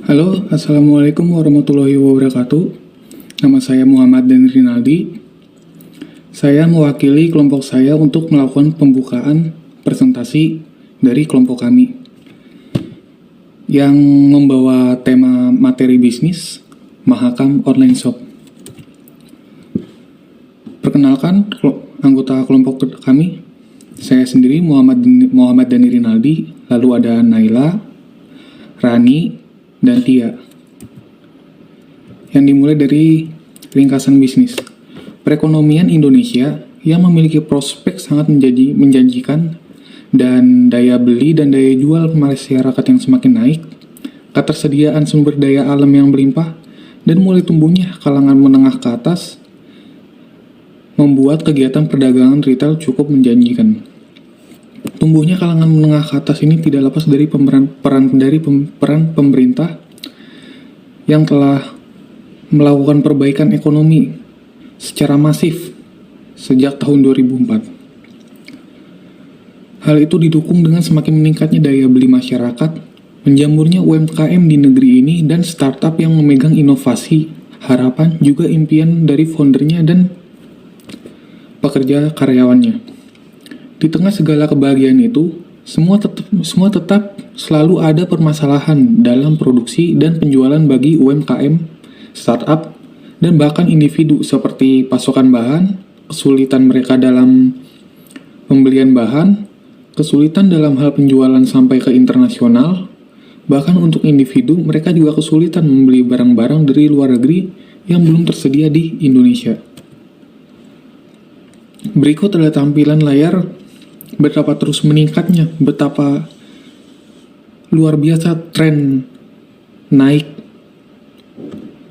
Halo, Assalamualaikum warahmatullahi wabarakatuh. Nama saya Muhammad Dan Rinaldi. Saya mewakili kelompok saya untuk melakukan pembukaan presentasi dari kelompok kami yang membawa tema materi bisnis Mahakam Online Shop. Perkenalkan anggota kelompok kami. Saya sendiri Muhammad Dani Rinaldi, lalu ada Naila, Rani, dan Tia. Yang dimulai dari ringkasan bisnis. Perekonomian Indonesia yang memiliki prospek sangat menjanjikan dan daya beli dan daya jual masyarakat yang semakin naik, ketersediaan sumber daya alam yang berlimpah, dan mulai tumbuhnya kalangan menengah ke atas membuat kegiatan perdagangan retail cukup menjanjikan. Tumbuhnya kalangan menengah ke atas ini tidak lepas dari peran pemerintah yang telah melakukan perbaikan ekonomi secara masif sejak tahun 2004. Hal itu didukung dengan semakin meningkatnya daya beli masyarakat, menjamurnya UMKM di negeri ini, dan startup yang memegang inovasi, harapan, juga impian dari foundernya dan pekerja karyawannya. Di tengah segala kebahagiaan itu, semua tetap selalu ada permasalahan dalam produksi dan penjualan bagi UMKM, startup, dan bahkan individu seperti pasokan bahan, kesulitan mereka dalam pembelian bahan, kesulitan dalam hal penjualan sampai ke internasional, bahkan untuk individu mereka juga kesulitan membeli barang-barang dari luar negeri yang belum tersedia di Indonesia. Berikut adalah tampilan layar betapa terus meningkatnya, betapa luar biasa tren naik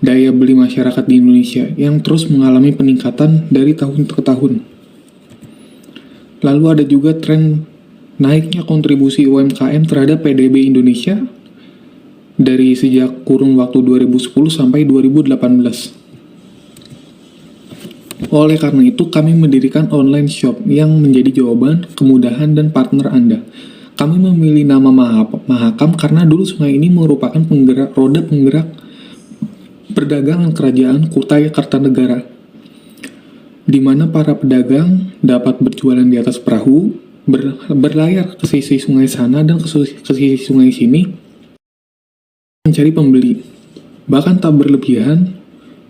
daya beli masyarakat di Indonesia yang terus mengalami peningkatan dari tahun ke tahun. Lalu ada juga tren naiknya kontribusi UMKM terhadap PDB Indonesia dari sejak kurun waktu 2010 sampai 2018. Oleh karena itu, kami mendirikan online shop yang menjadi jawaban, kemudahan, dan partner Anda. Kami memilih nama Mahakam karena dulu sungai ini merupakan roda penggerak perdagangan kerajaan Kutai Kartanegara, di mana para pedagang dapat berjualan di atas perahu, berlayar ke sisi sungai sana dan ke sisi sungai sini, mencari pembeli. Bahkan tak berlebihan,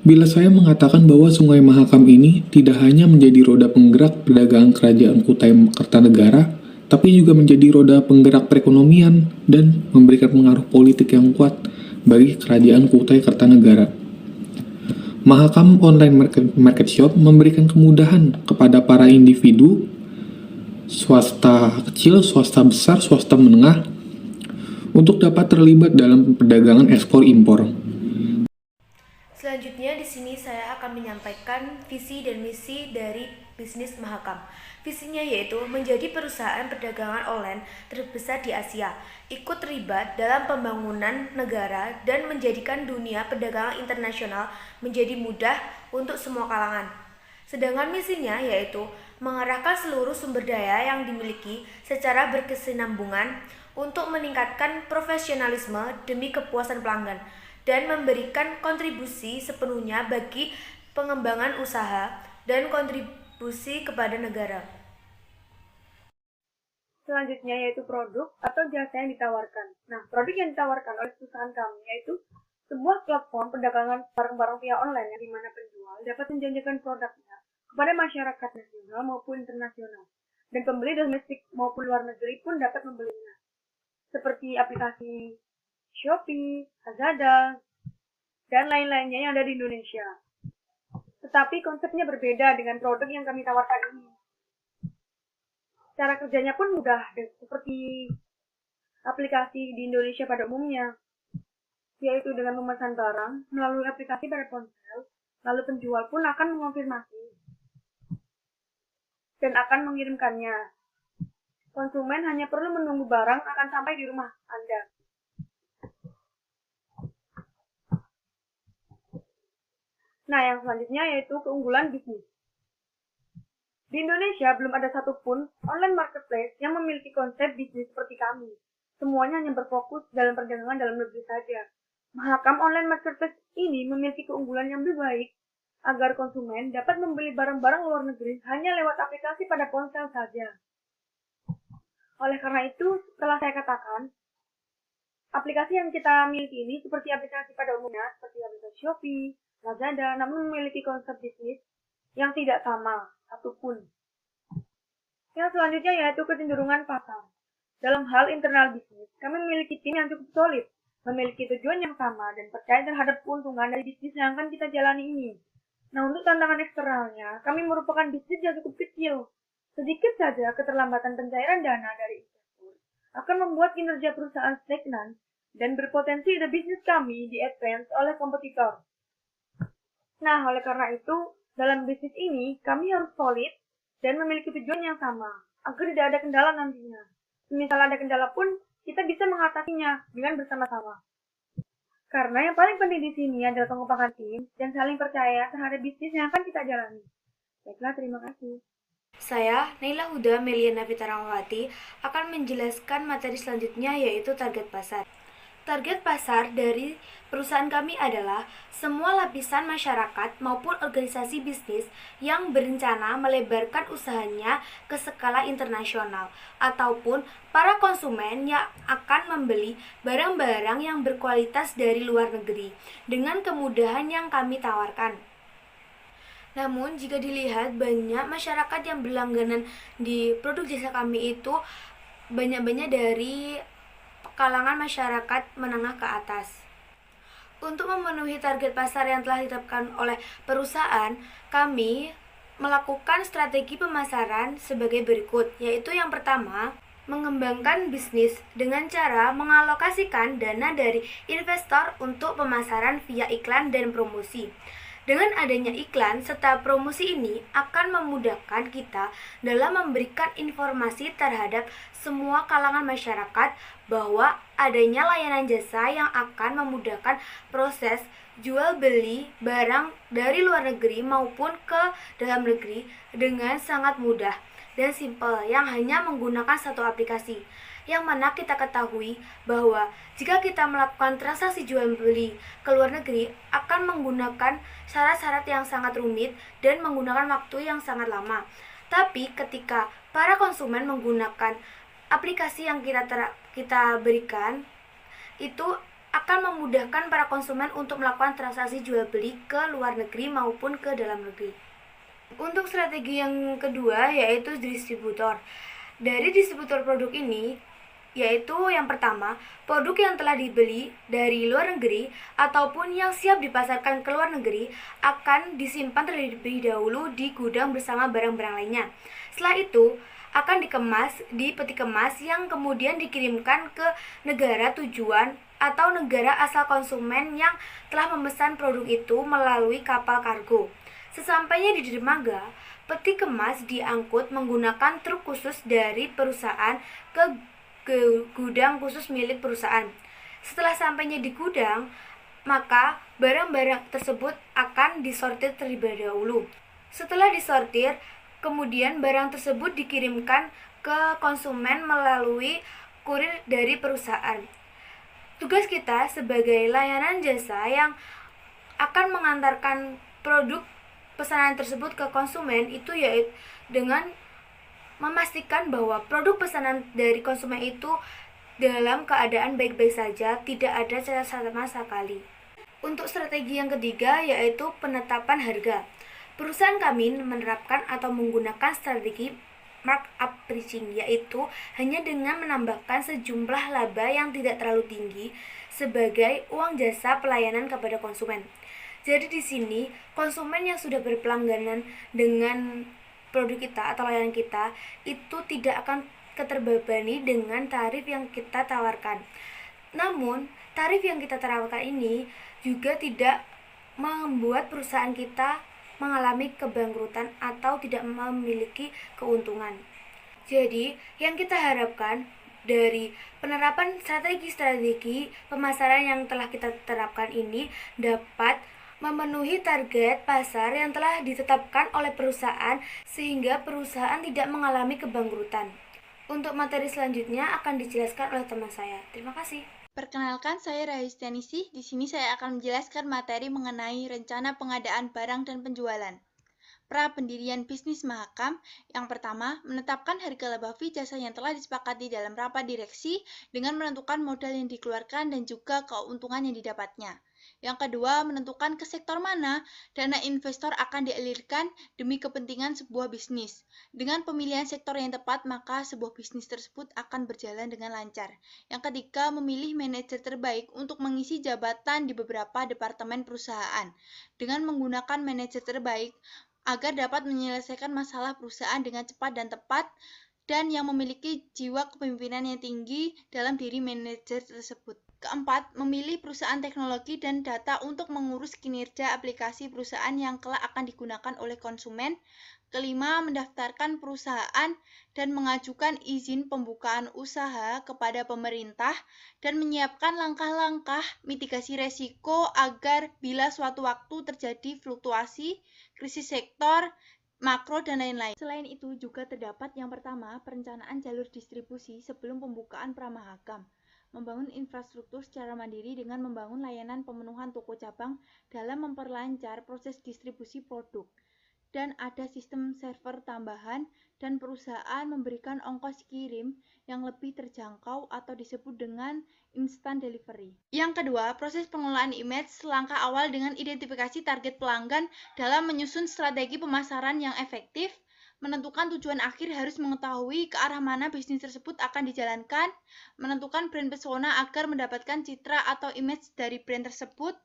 bila saya mengatakan bahwa Sungai Mahakam ini tidak hanya menjadi roda penggerak perdagangan kerajaan Kutai Kartanegara, tapi juga menjadi roda penggerak perekonomian dan memberikan pengaruh politik yang kuat bagi kerajaan Kutai Kartanegara. Mahakam Online Market Shop memberikan kemudahan kepada para individu, swasta kecil, swasta besar, swasta menengah, untuk dapat terlibat dalam perdagangan ekspor-impor. Selanjutnya di sini saya akan menyampaikan visi dan misi dari bisnis Mahakam. Visinya yaitu menjadi perusahaan perdagangan online terbesar di Asia, ikut terlibat dalam pembangunan negara dan menjadikan dunia perdagangan internasional menjadi mudah untuk semua kalangan. Sedangkan misinya yaitu mengarahkan seluruh sumber daya yang dimiliki secara berkesinambungan untuk meningkatkan profesionalisme demi kepuasan pelanggan dan memberikan kontribusi sepenuhnya bagi pengembangan usaha dan kontribusi kepada negara. Selanjutnya yaitu produk atau jasa yang ditawarkan. Nah, produk yang ditawarkan oleh perusahaan kami yaitu sebuah platform perdagangan barang-barang via online yang dimana penjual dapat menjanjikan produknya kepada masyarakat nasional maupun internasional, dan pembeli domestik maupun luar negeri pun dapat membelinya, seperti aplikasi Shopee, Lazada, dan lain-lainnya yang ada di Indonesia. Tetapi konsepnya berbeda dengan produk yang kami tawarkan ini. Cara kerjanya pun mudah, seperti aplikasi di Indonesia pada umumnya, yaitu dengan memesan barang melalui aplikasi pada ponsel, lalu penjual pun akan mengonfirmasi dan akan mengirimkannya. Konsumen hanya perlu menunggu barang akan sampai di rumah Anda. Nah, yang selanjutnya yaitu keunggulan bisnis. Di Indonesia belum ada satupun online marketplace yang memiliki konsep bisnis seperti kami. Semuanya hanya berfokus dalam perdagangan dalam negeri saja. Mahakam Online Marketplace ini memiliki keunggulan yang lebih baik agar konsumen dapat membeli barang-barang luar negeri hanya lewat aplikasi pada ponsel saja. Oleh karena itu, setelah saya katakan, aplikasi yang kita miliki ini seperti aplikasi pada umumnya, seperti aplikasi Shopee, Lazada, namun memiliki konsep bisnis yang tidak sama satupun. Yang selanjutnya yaitu kecenderungan pasar. Dalam hal internal bisnis, kami memiliki tim yang cukup solid, memiliki tujuan yang sama, dan percaya terhadap keuntungan dari bisnis yang akan kita jalani ini. Nah, untuk tantangan eksternalnya, kami merupakan bisnis yang cukup kecil. Sedikit saja keterlambatan pencairan dana dari investor akan membuat kinerja perusahaan stagnan dan berpotensi ide bisnis kami di-advance oleh kompetitor. Nah, oleh karena itu, dalam bisnis ini, kami harus solid dan memiliki tujuan yang sama, agar tidak ada kendala nantinya. Misal ada kendala pun, kita bisa mengatasinya dengan bersama-sama. Karena yang paling penting di sini adalah pengupahan tim dan saling percaya terhadap bisnis yang akan kita jalani. Baiklah, terima kasih. Saya, Naila Huda Meliana Fitarawati, akan menjelaskan materi selanjutnya yaitu target pasar. Target pasar dari perusahaan kami adalah semua lapisan masyarakat maupun organisasi bisnis yang berencana melebarkan usahanya ke skala internasional ataupun para konsumen yang akan membeli barang-barang yang berkualitas dari luar negeri dengan kemudahan yang kami tawarkan. Namun, jika dilihat banyak masyarakat yang berlangganan di produk jasa kami itu banyak-banyak dari kalangan masyarakat menengah ke atas. Untuk memenuhi target pasar yang telah ditetapkan oleh perusahaan, kami melakukan strategi pemasaran sebagai berikut, yaitu yang pertama, mengembangkan bisnis dengan cara mengalokasikan dana dari investor untuk pemasaran via iklan dan promosi. Dengan adanya iklan serta promosi ini akan memudahkan kita dalam memberikan informasi terhadap semua kalangan masyarakat bahwa adanya layanan jasa yang akan memudahkan proses jual beli barang dari luar negeri maupun ke dalam negeri dengan sangat mudah dan simpel yang hanya menggunakan satu aplikasi. Yang mana kita ketahui bahwa jika kita melakukan transaksi jual beli ke luar negeri akan menggunakan syarat-syarat yang sangat rumit dan menggunakan waktu yang sangat lama. Tapi ketika para konsumen menggunakan aplikasi yang kita berikan, itu akan memudahkan para konsumen untuk melakukan transaksi jual beli ke luar negeri maupun ke dalam negeri. Untuk strategi yang kedua yaitu distributor. Dari distributor produk ini yaitu yang pertama, produk yang telah dibeli dari luar negeri ataupun yang siap dipasarkan ke luar negeri akan disimpan terlebih dahulu di gudang bersama barang-barang lainnya. Setelah itu akan dikemas di peti kemas yang kemudian dikirimkan ke negara tujuan atau negara asal konsumen yang telah memesan produk itu melalui kapal kargo. Sesampainya di dermaga, peti kemas diangkut menggunakan truk khusus dari perusahaan ke gudang khusus milik perusahaan. Setelah sampainya di gudang, maka barang-barang tersebut akan disortir terlebih dahulu. Setelah disortir, kemudian barang tersebut dikirimkan ke konsumen melalui kurir dari perusahaan. Tugas kita sebagai layanan jasa yang akan mengantarkan produk pesanan tersebut ke konsumen itu yaitu dengan memastikan bahwa produk pesanan dari konsumen itu dalam keadaan baik-baik saja, tidak ada cacat sama sekali. Untuk strategi yang ketiga yaitu penetapan harga. Perusahaan kami menerapkan atau menggunakan strategi markup pricing, yaitu hanya dengan menambahkan sejumlah laba yang tidak terlalu tinggi sebagai uang jasa pelayanan kepada konsumen. Jadi di sini konsumen yang sudah berpelangganan dengan produk kita atau layanan kita itu tidak akan keterbebani dengan tarif yang kita tawarkan. Namun, tarif yang kita tawarkan ini juga tidak membuat perusahaan kita mengalami kebangkrutan atau tidak memiliki keuntungan. Jadi, yang kita harapkan dari penerapan strategi-strategi pemasaran yang telah kita terapkan ini dapat memenuhi target pasar yang telah ditetapkan oleh perusahaan sehingga perusahaan tidak mengalami kebangkrutan. Untuk materi selanjutnya akan dijelaskan oleh teman saya. Terima kasih. Perkenalkan, saya Rahistianisih. Di sini saya akan menjelaskan materi mengenai rencana pengadaan barang dan penjualan. Pra pendirian bisnis Mahakam, yang pertama, menetapkan harga laba fee jasa yang telah disepakati dalam rapat direksi dengan menentukan modal yang dikeluarkan dan juga keuntungan yang didapatnya. Yang kedua, menentukan ke sektor mana dana investor akan dialirkan demi kepentingan sebuah bisnis. Dengan pemilihan sektor yang tepat, maka sebuah bisnis tersebut akan berjalan dengan lancar. Yang ketiga, memilih manajer terbaik untuk mengisi jabatan di beberapa departemen perusahaan. Dengan menggunakan manajer terbaik, agar dapat menyelesaikan masalah perusahaan dengan cepat dan tepat, dan yang memiliki jiwa kepemimpinan yang tinggi dalam diri manajer tersebut. Keempat, memilih perusahaan teknologi dan data untuk mengurus kinerja aplikasi perusahaan yang kelak akan digunakan oleh konsumen. Kelima, mendaftarkan perusahaan dan mengajukan izin pembukaan usaha kepada pemerintah dan menyiapkan langkah-langkah mitigasi resiko agar bila suatu waktu terjadi fluktuasi, krisis sektor, makro, dan lain-lain. Selain itu juga terdapat yang pertama, perencanaan jalur distribusi sebelum pembukaan Pramahakam. Membangun infrastruktur secara mandiri dengan membangun layanan pemenuhan toko cabang dalam memperlancar proses distribusi produk. Dan ada sistem server tambahan dan perusahaan memberikan ongkos kirim yang lebih terjangkau atau disebut dengan instant delivery. Yang kedua, proses pengelolaan image langkah awal dengan identifikasi target pelanggan dalam menyusun strategi pemasaran yang efektif, menentukan tujuan akhir harus mengetahui ke arah mana bisnis tersebut akan dijalankan, menentukan brand persona agar mendapatkan citra atau image dari brand tersebut,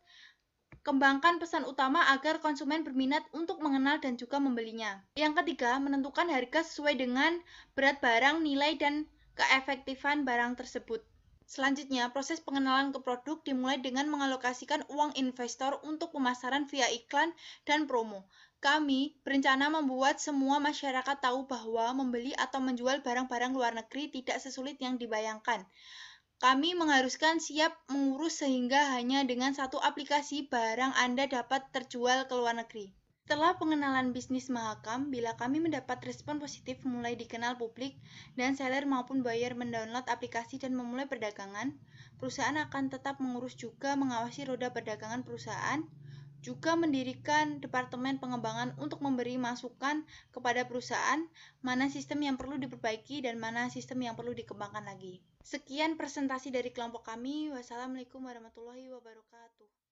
kembangkan pesan utama agar konsumen berminat untuk mengenal dan juga membelinya. Yang ketiga, menentukan harga sesuai dengan berat barang, nilai, dan keefektifan barang tersebut. Selanjutnya, proses pengenalan ke produk dimulai dengan mengalokasikan uang investor untuk pemasaran via iklan dan promo. Kami berencana membuat semua masyarakat tahu bahwa membeli atau menjual barang-barang luar negeri tidak sesulit yang dibayangkan. Kami mengharuskan siap mengurus sehingga hanya dengan satu aplikasi barang Anda dapat terjual ke luar negeri. Setelah pengenalan bisnis Mahakam, bila kami mendapat respon positif mulai dikenal publik dan seller maupun buyer mendownload aplikasi dan memulai perdagangan, perusahaan akan tetap mengurus juga mengawasi roda perdagangan perusahaan, juga mendirikan departemen pengembangan untuk memberi masukan kepada perusahaan mana sistem yang perlu diperbaiki dan mana sistem yang perlu dikembangkan lagi. Sekian presentasi dari kelompok kami. Wassalamualaikum warahmatullahi wabarakatuh.